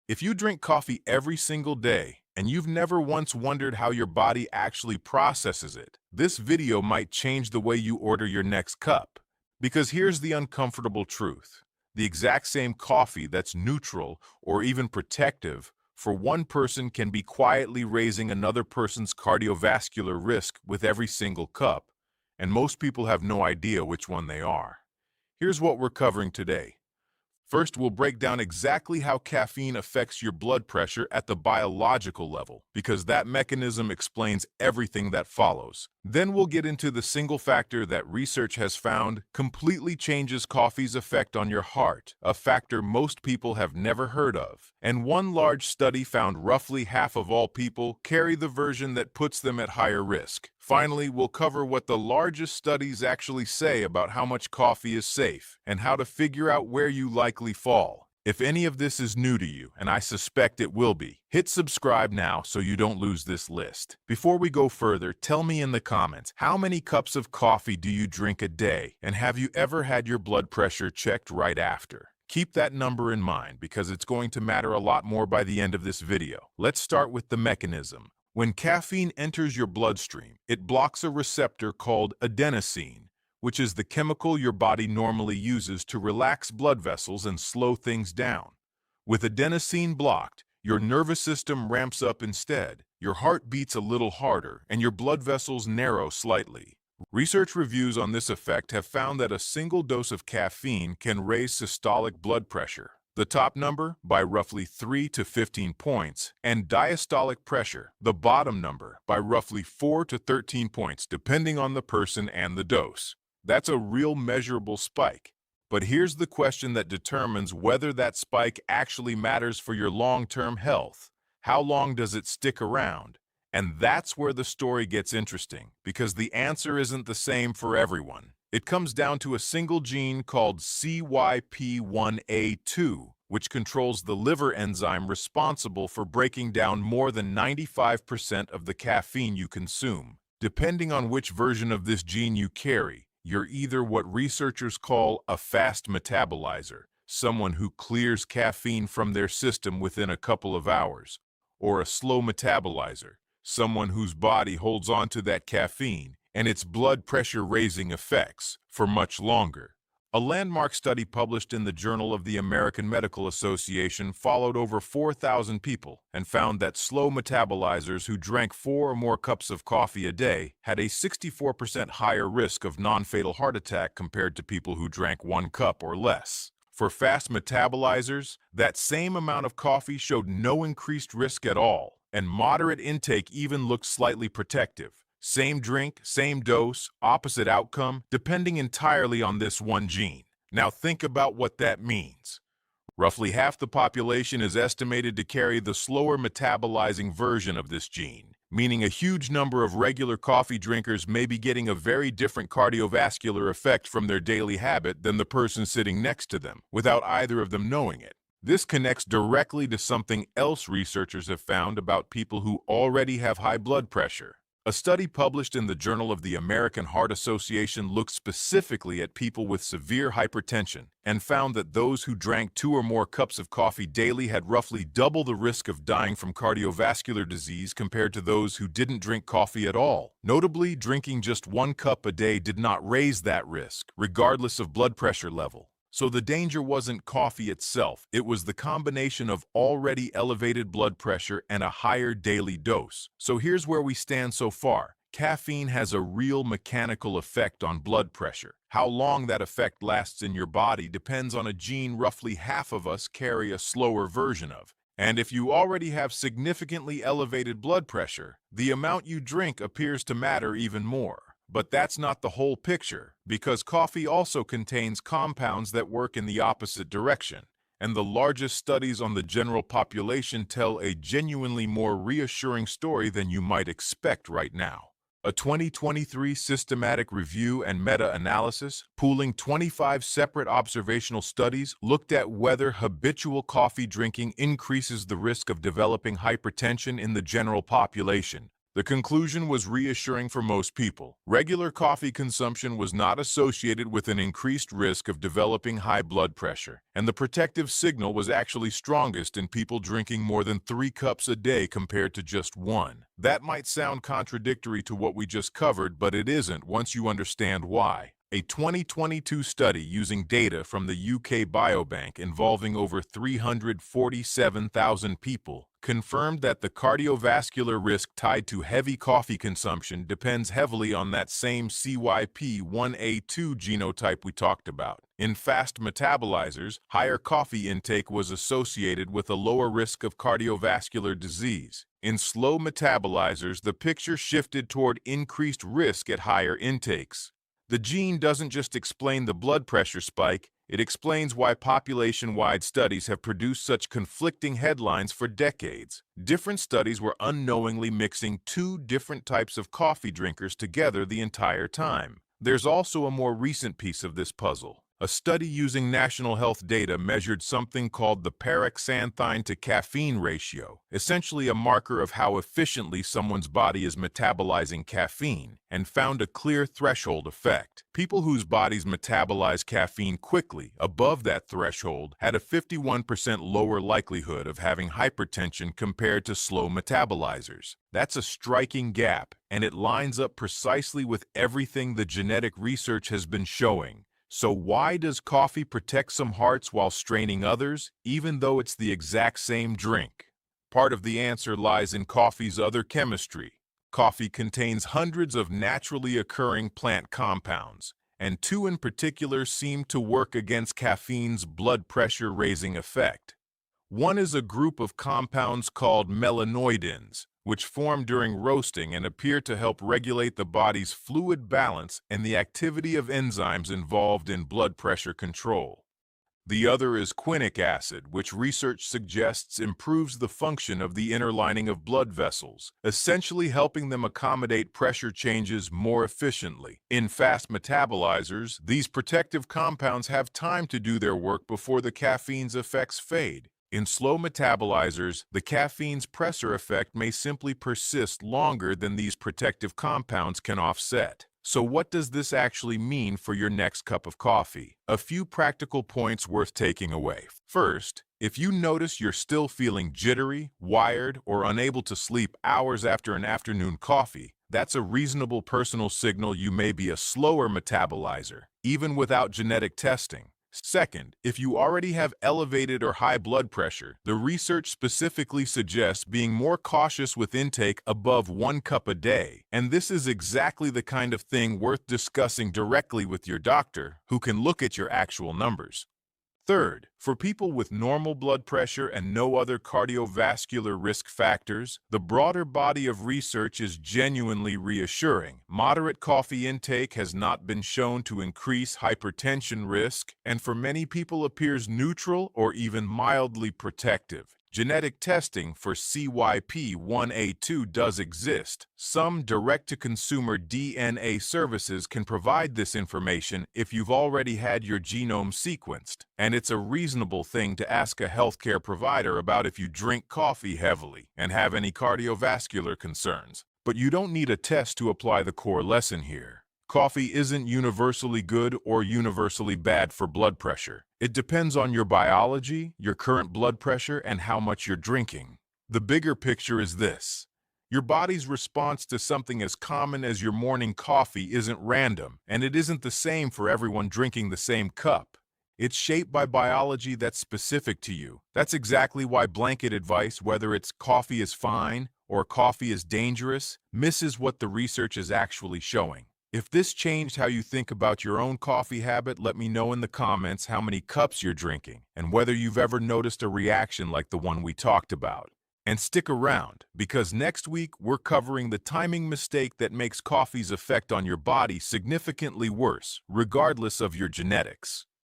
If you drink coffee every single day and you've never once wondered how your body actually processes it, this video might change the way you order your next cup. Because here's the uncomfortable truth. The exact same coffee that's neutral or even protective for one person can be quietly raising another person's cardiovascular risk with every single cup, and most people have no idea which one they are. Here's what we're covering today. First, we'll break down exactly how caffeine affects your blood pressure at the biological level, because that mechanism explains everything that follows. Then we'll get into the single factor that research has found completely changes coffee's effect on your heart, a factor most people have never heard of. And one large study found roughly half of all people carry the version that puts them at higher risk. Finally, we'll cover what the largest studies actually say about how much coffee is safe and how to figure out where you likely fall. If any of this is new to you, and I suspect it will be, hit subscribe now so you don't lose this list. Before we go further, tell me in the comments, how many cups of coffee do you drink a day? And have you ever had your blood pressure checked right after? Keep that number in mind because it's going to matter a lot more by the end of this video. Let's start with the mechanism. When caffeine enters your bloodstream, it blocks a receptor called adenosine, which is the chemical your body normally uses to relax blood vessels and slow things down. With adenosine blocked, your nervous system ramps up instead, your heart beats a little harder, and your blood vessels narrow slightly. Research reviews on this effect have found that a single dose of caffeine can raise systolic blood pressure, the top number, by roughly 3 to 15 points, and diastolic pressure, the bottom number, by roughly 4 to 13 points, depending on the person and the dose. That's a real measurable spike. But here's the question that determines whether that spike actually matters for your long-term health. How long does it stick around? And that's where the story gets interesting, because the answer isn't the same for everyone. It comes down to a single gene called CYP1A2, which controls the liver enzyme responsible for breaking down more than 95% of the caffeine you consume. Depending on which version of this gene you carry, you're either what researchers call a fast metabolizer, someone who clears caffeine from their system within a couple of hours, or a slow metabolizer, someone whose body holds on to that caffeine and its blood pressure-raising effects for much longer. A landmark study published in the Journal of the American Medical Association followed over 4,000 people and found that slow metabolizers who drank 4 or more cups of coffee a day had a 64% higher risk of non-fatal heart attack compared to people who drank 1 cup or less. For fast metabolizers, that same amount of coffee showed no increased risk at all, and moderate intake even looked slightly protective. Same drink, same dose, opposite outcome, depending entirely on this one gene. Now think about what that means. Roughly half the population is estimated to carry the slower metabolizing version of this gene, meaning a huge number of regular coffee drinkers may be getting a very different cardiovascular effect from their daily habit than the person sitting next to them, without either of them knowing it. This connects directly to something else researchers have found about people who already have high blood pressure. A study published in the Journal of the American Heart Association looked specifically at people with severe hypertension and found that those who drank 2 or more cups of coffee daily had roughly double the risk of dying from cardiovascular disease compared to those who didn't drink coffee at all. Notably, drinking just 1 cup a day did not raise that risk, regardless of blood pressure level. So the danger wasn't coffee itself, it was the combination of already elevated blood pressure and a higher daily dose. So here's where we stand so far. Caffeine has a real mechanical effect on blood pressure. How long that effect lasts in your body depends on a gene roughly half of us carry a slower version of. And if you already have significantly elevated blood pressure, the amount you drink appears to matter even more. But that's not the whole picture, because coffee also contains compounds that work in the opposite direction, and the largest studies on the general population tell a genuinely more reassuring story than you might expect right now. A 2023 systematic review and meta-analysis, pooling 25 separate observational studies, looked at whether habitual coffee drinking increases the risk of developing hypertension in the general population. The conclusion was reassuring for most people. Regular coffee consumption was not associated with an increased risk of developing high blood pressure, and the protective signal was actually strongest in people drinking more than 3 cups a day compared to just 1. That might sound contradictory to what we just covered, but it isn't once you understand why. A 2022 study using data from the UK Biobank involving over 347,000 people confirmed that the cardiovascular risk tied to heavy coffee consumption depends heavily on that same CYP1A2 genotype we talked about. In fast metabolizers, higher coffee intake was associated with a lower risk of cardiovascular disease. In slow metabolizers, the picture shifted toward increased risk at higher intakes. The gene doesn't just explain the blood pressure spike, it explains why population-wide studies have produced such conflicting headlines for decades. Different studies were unknowingly mixing 2 different types of coffee drinkers together the entire time. There's also a more recent piece of this puzzle. A study using national health data measured something called the paroxanthine to caffeine ratio, essentially a marker of how efficiently someone's body is metabolizing caffeine, and found a clear threshold effect. People whose bodies metabolize caffeine quickly, above that threshold, had a 51% lower likelihood of having hypertension compared to slow metabolizers. That's a striking gap, and it lines up precisely with everything the genetic research has been showing. So why does coffee protect some hearts while straining others, even though it's the exact same drink? Part of the answer lies in coffee's other chemistry. Coffee contains hundreds of naturally occurring plant compounds, and 2 in particular seem to work against caffeine's blood pressure-raising effect. One is a group of compounds called melanoidins, which form during roasting and appear to help regulate the body's fluid balance and the activity of enzymes involved in blood pressure control. The other is quinic acid, which research suggests improves the function of the inner lining of blood vessels, essentially helping them accommodate pressure changes more efficiently. In fast metabolizers, these protective compounds have time to do their work before the caffeine's effects fade. In slow metabolizers, the caffeine's pressure effect may simply persist longer than these protective compounds can offset. So what does this actually mean for your next cup of coffee? A few practical points worth taking away. First, if you notice you're still feeling jittery, wired, or unable to sleep hours after an afternoon coffee, that's a reasonable personal signal you may be a slower metabolizer, even without genetic testing. Second, if you already have elevated or high blood pressure, the research specifically suggests being more cautious with intake above 1 cup a day, and this is exactly the kind of thing worth discussing directly with your doctor, who can look at your actual numbers. Third, for people with normal blood pressure and no other cardiovascular risk factors, the broader body of research is genuinely reassuring. Moderate coffee intake has not been shown to increase hypertension risk, and for many people appears neutral or even mildly protective. Genetic testing for CYP1A2 does exist. Some direct-to-consumer DNA services can provide this information if you've already had your genome sequenced, and it's a reasonable thing to ask a healthcare provider about if you drink coffee heavily and have any cardiovascular concerns. But you don't need a test to apply the core lesson here. Coffee isn't universally good or universally bad for blood pressure. It depends on your biology, your current blood pressure, and how much you're drinking. The bigger picture is this. Your body's response to something as common as your morning coffee isn't random, and it isn't the same for everyone drinking the same cup. It's shaped by biology that's specific to you. That's exactly why blanket advice, whether it's coffee is fine or coffee is dangerous, misses what the research is actually showing. If this changed how you think about your own coffee habit, let me know in the comments how many cups you're drinking and whether you've ever noticed a reaction like the one we talked about. And stick around, because next week we're covering the timing mistake that makes coffee's effect on your body significantly worse, regardless of your genetics.